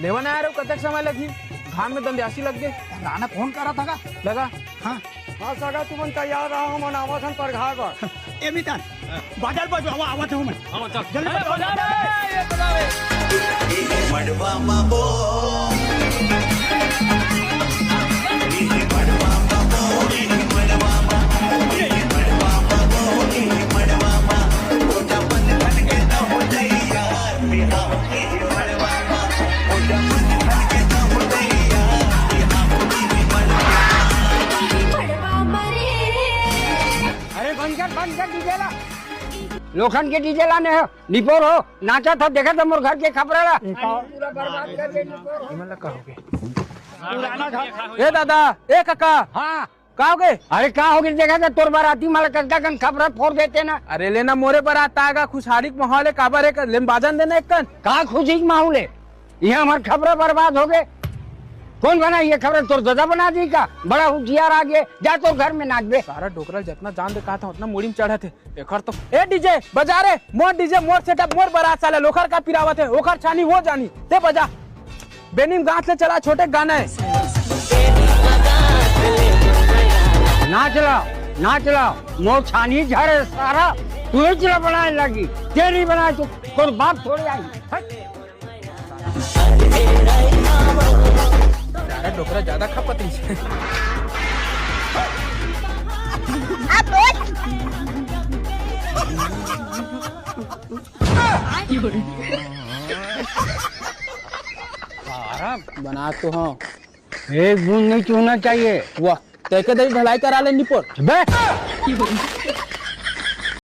लेवन आया रे कतक समय लगी घाम में दंद्यासी लग गए लाना फोन करा था का लगा हाँ हाँ सगा तुमन तैयार रहा हम आवत हन पर घाट ए मितान बाजार बाजू आवत हूं मैं चल जल्दी मडवा माबो लोखंड के डीजे लाने हो निपोर हो नाचा था देखा था मोर घर के खबर पूरा बर्बाद कर दे ए दादा ए काका हाँ का हो गए अरे क्या हो गया देखा था तोर बाराती माल कक्का कन खबर फोड़ देते ना अरे लेना मोरे पर आता आगा खुशहाली माहौल है काबर है लेन बाजन देना एक कन कहा खुशी का माहौल है यहाँ हमारे खबर बर्बाद हो गए कौन बना ये खबर तोर दादा बना दी का बड़ा होशियार आ गए जा तो घर में नाच बे सारा डोकरा जितना जान दे कहा था उतना मोड़ी में चढ़े थे एकर तो ए डीजे बजा रे मोर डीजे मोर सेटअप मोर बारात साले लोखर का पिरावत है ओखर छानी हो जानी ते बजा बेनिम गांठ से चला छोटे गाना है ना चलाओ मोर छानी झारे सारा तू ही चला बनाने लगी तेरी बनाए तो कोई बात थोड़ी आई सारा डोकरा ज्यादा खपत है सारा बना तो हाँ एक बूंद नहीं चूना चाहिए वाह तय के ढलाई करा ले निपोर बे